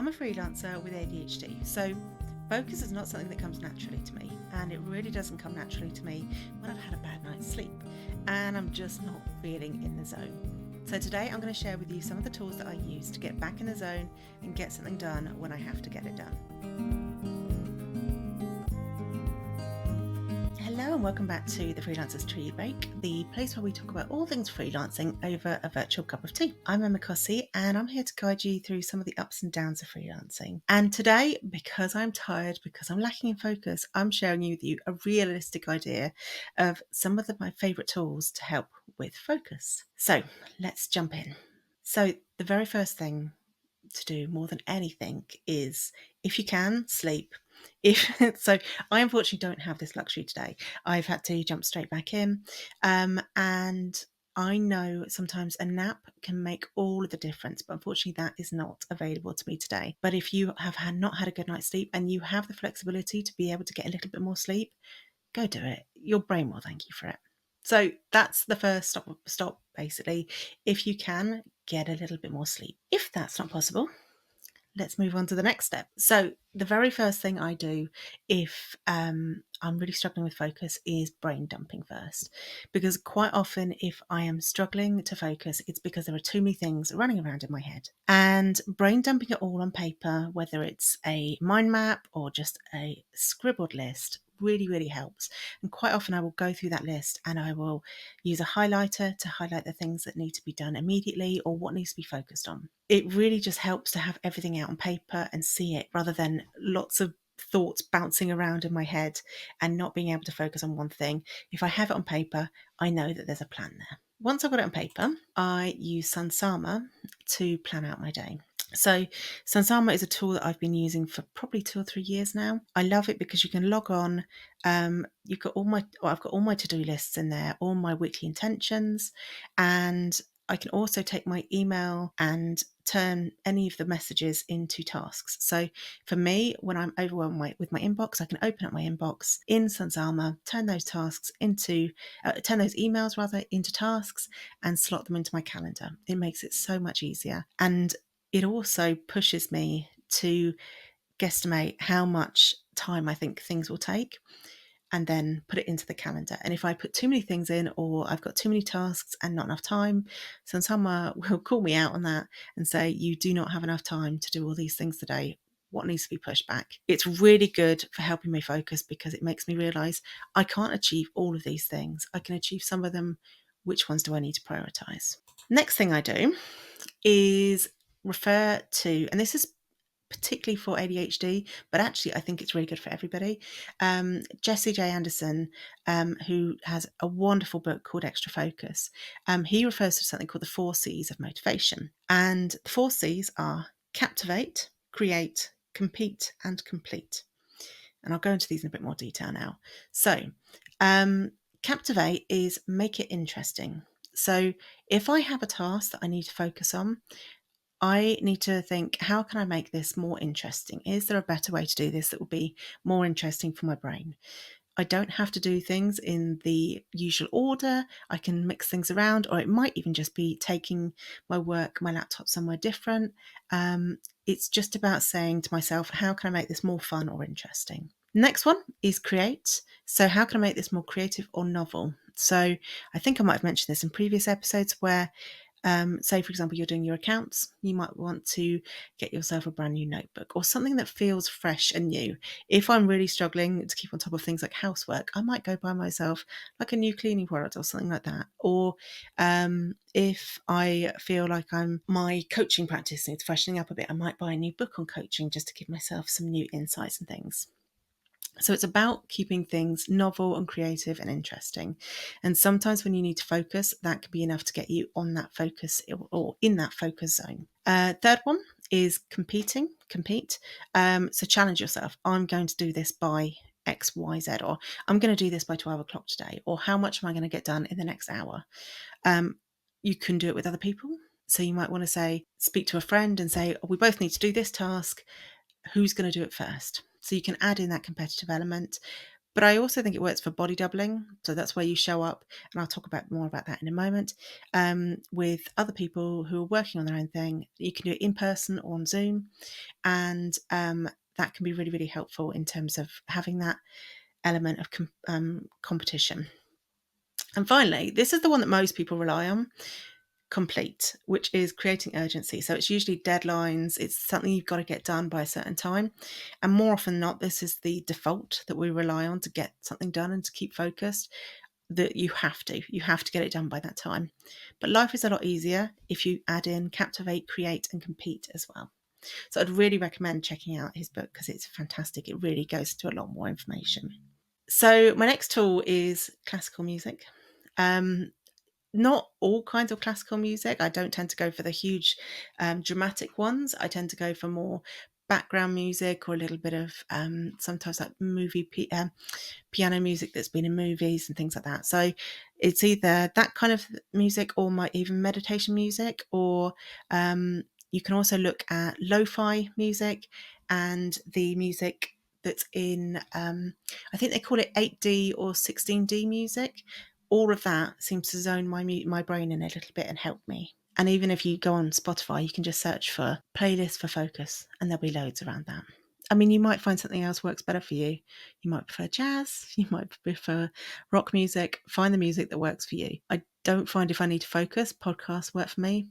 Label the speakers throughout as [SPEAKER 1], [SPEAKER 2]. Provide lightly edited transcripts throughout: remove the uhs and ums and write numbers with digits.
[SPEAKER 1] I'm a freelancer with ADHD, so focus is not something that comes naturally to me, and it really doesn't come naturally to me when I've had a bad night's sleep and I'm just not feeling in the zone. So today I'm going to share with you some of the tools that I use to get back in the zone and get something done when I have to get it done. Hello and welcome back to the Freelancer's Teabreak, the place where we talk about all things freelancing over a virtual cup of tea. I'm Emma Cossey and I'm here to guide you through some of the ups and downs of freelancing. And today, because I'm tired, because I'm lacking in focus, I'm sharing with you a realistic idea of some of my favourite tools to help with focus. So let's jump in. So the very first thing to do more than anything is, if you can, sleep. So I unfortunately don't have this luxury today. I've had to jump straight back in, and I know sometimes a nap can make all of the difference, but unfortunately that is not available to me today. But if you have not had a good night's sleep and you have the flexibility to be able to get a little bit more sleep, go do it. Your brain will thank you for it. So that's the first stop basically. If you can, get a little bit more sleep. If that's not possible, let's move on to the next step. So the very first thing I do if I'm really struggling with focus is brain dumping first, because quite often if I am struggling to focus, it's because there are too many things running around in my head. And brain dumping it all on paper, whether it's a mind map or just a scribbled list, really helps. And quite often I will go through that list and I will use a highlighter to highlight the things that need to be done immediately or what needs to be focused on. It really just helps to have everything out on paper and see it, rather than lots of thoughts bouncing around in my head and not being able to focus on one thing. If I have it on paper, I know that there's a plan there. Once I've got it on paper, I use Sunsama to plan out my day. So Sunsama is a tool that I've been using for probably 2 or 3 years now. I love it because you can log on. I've got all my to-do lists in there, all my weekly intentions, and I can also take my email and turn any of the messages into tasks. So for me, when I'm overwhelmed with my inbox, I can open up my inbox in Sunsama, turn those emails into tasks and slot them into my calendar. It makes it so much easier. And it also pushes me to guesstimate how much time I think things will take and then put it into the calendar. And if I put too many things in, or I've got too many tasks and not enough time, Sunsama will call me out on that and say, you do not have enough time to do all these things today. What needs to be pushed back? It's really good for helping me focus because it makes me realise I can't achieve all of these things. I can achieve some of them. Which ones do I need to prioritise? Next thing I do is refer to, and this is particularly for ADHD, but actually I think it's really good for everybody. Jesse J. Anderson, who has a wonderful book called Extra Focus, he refers to something called the 4 C's of motivation. And the 4 C's are captivate, create, compete, and complete. And I'll go into these in a bit more detail now. So captivate is make it interesting. So if I have a task that I need to focus on, I need to think, how can I make this more interesting? Is there a better way to do this that will be more interesting for my brain? I don't have to do things in the usual order. I can mix things around, or it might even just be taking my laptop somewhere different. It's just about saying to myself, how can I make this more fun or interesting? Next one is create. So how can I make this more creative or novel? So I think I might have mentioned this in previous episodes where say, for example, you're doing your accounts, you might want to get yourself a brand new notebook or something that feels fresh and new. If I'm really struggling to keep on top of things like housework, I might go buy myself like a new cleaning product or something like that. Or if I feel like my coaching practice needs freshening up a bit, I might buy a new book on coaching just to give myself some new insights and things. So it's about keeping things novel and creative and interesting. And sometimes when you need to focus, that can be enough to get you on that focus or in that focus zone. Third one is compete. So challenge yourself. I'm going to do this by X, Y, Z, or I'm going to do this by 12 o'clock today, or how much am I going to get done in the next hour? You can do it with other people. So you might want to speak to a friend and say, we both need to do this task. Who's going to do it first? So you can add in that competitive element. But I also think it works for body doubling. So that's where you show up, and I'll talk about more about that in a moment, with other people who are working on their own thing. You can do it in person or on Zoom, and that can be really, really helpful in terms of having that element of competition. And finally, this is the one that most people rely on, complete, which is creating urgency. So it's usually deadlines, it's something you've got to get done by a certain time. And more often than not, this is the default that we rely on to get something done and to keep focused, that you have to get it done by that time. But life is a lot easier if you add in captivate, create, and compete as well. So I'd really recommend checking out his book because it's fantastic. It really goes into a lot more information. So my next tool is classical music. Not all kinds of classical music. I don't tend to go for the huge dramatic ones. I tend to go for more background music, or a little bit of sometimes like piano music that's been in movies and things like that. So it's either that kind of music, or even meditation music, or you can also look at lo-fi music and the music that's in I think they call it 8D or 16D music. All of that seems to zone my brain in a little bit and help me. And even if you go on Spotify, you can just search for playlist for focus, and there'll be loads around that. I mean, you might find something else works better for you. You might prefer jazz, you might prefer rock music. Find the music that works for you. I don't find, if I need to focus, podcasts work for me.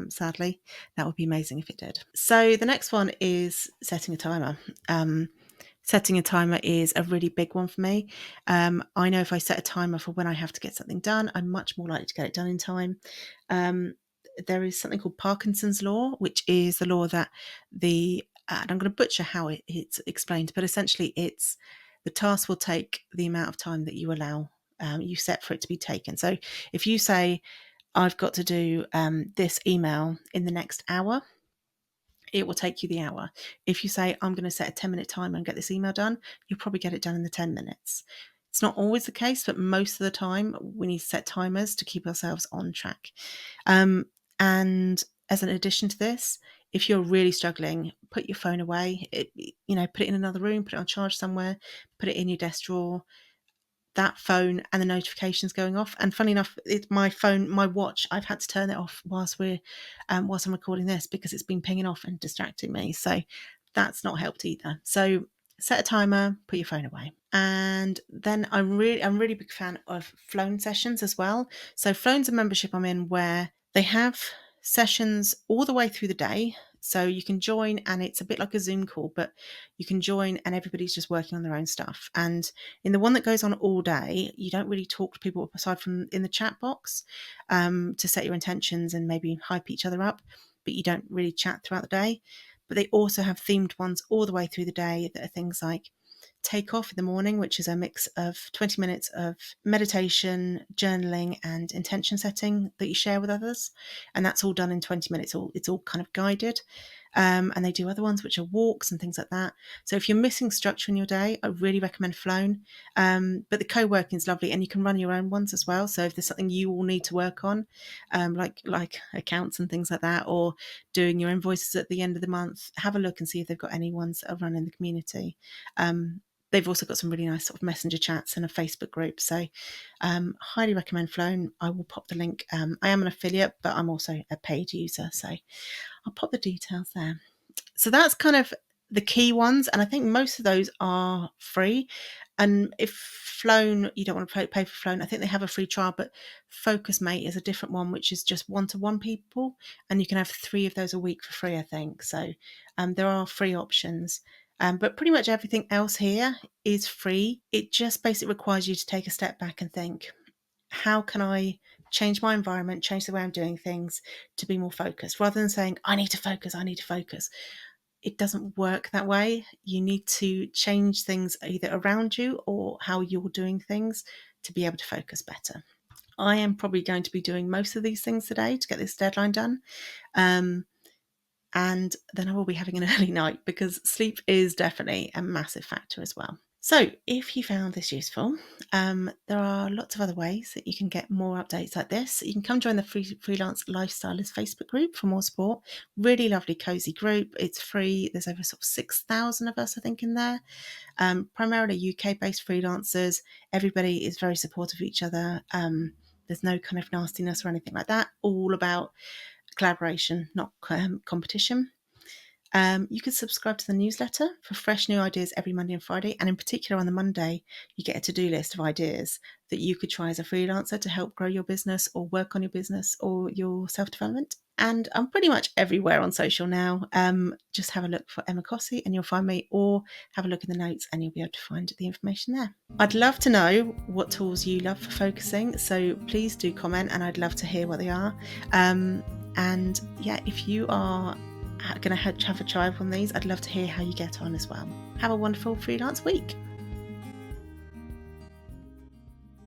[SPEAKER 1] Sadly, that would be amazing if it did. So the next one is setting a timer. Setting a timer is a really big one for me. I know if I set a timer for when I have to get something done, I'm much more likely to get it done in time. There is something called Parkinson's law, which is the law that and I'm going to butcher how it's explained, but essentially it's the task will take the amount of time that you allow you set for it to be taken. So if you say, I've got to do this email in the next hour, it will take you the hour. If you say, I'm going to set a 10-minute timer and get this email done, you'll probably get it done in the 10 minutes. It's not always the case, but most of the time we need to set timers to keep ourselves on track. And as an addition to this, if you're really struggling, put your phone away. Put it in another room, put it on charge somewhere, put it in your desk drawer. That phone and the notifications going off. And funny enough, my phone, my watch, I've had to turn it off whilst I'm recording this, because it's been pinging off and distracting me. So that's not helped either. So set a timer, put your phone away. And then I'm really big fan of Flown sessions as well. So Flown's a membership I'm in where they have sessions all the way through the day. So you can join, and it's a bit like a Zoom call, but you can join and everybody's just working on their own stuff. And in the one that goes on all day, you don't really talk to people aside from in the chat box to set your intentions and maybe hype each other up, but you don't really chat throughout the day. But they also have themed ones all the way through the day that are things like Take Off in the morning, which is a mix of 20 minutes of meditation, journaling, and intention setting that you share with others. And that's all done in 20 minutes. It's all kind of guided. And they do other ones, which are walks and things like that. So if you're missing structure in your day, I really recommend Flown. But the co-working is lovely, and you can run your own ones as well. So if there's something you all need to work on, like accounts and things like that, or doing your invoices at the end of the month, have a look and see if they've got any ones that are run in the community. They've also got some really nice sort of messenger chats and a Facebook group. So highly recommend Flown. I will pop the link. I am an affiliate, but I'm also a paid user. So I'll pop the details there. So that's kind of the key ones. And I think most of those are free. And if Flown, you don't want to pay for Flown, I think they have a free trial, but FocusMate is a different one, which is just one-to-one people. And you can have 3 of those a week for free, I think. So there are free options. But pretty much everything else here is free. It just basically requires you to take a step back and think, how can I change my environment, change the way I'm doing things to be more focused, rather than saying, I need to focus. It doesn't work that way. You need to change things either around you or how you're doing things to be able to focus better. I am probably going to be doing most of these things today to get this deadline done. And then I will be having an early night, because sleep is definitely a massive factor as well. So if you found this useful, there are lots of other ways that you can get more updates like this. You can come join the Freelance Lifestylers Facebook group for more support. Really lovely, cozy group. It's free. There's over sort of 6,000 of us, I think, in there. Primarily UK-based freelancers. Everybody is very supportive of each other. There's no kind of nastiness or anything like that. All about collaboration, not competition. You can subscribe to the newsletter for fresh new ideas every Monday and Friday. And in particular, on the Monday, you get a to-do list of ideas that you could try as a freelancer to help grow your business or work on your business or your self-development. And I'm pretty much everywhere on social now. Just have a look for Emma Cossey and you'll find me, or have a look in the notes and you'll be able to find the information there. I'd love to know what tools you love for focusing. So please do comment and I'd love to hear what they are. And yeah, if you are going to have a try on these, I'd love to hear how you get on as well. Have a wonderful freelance week.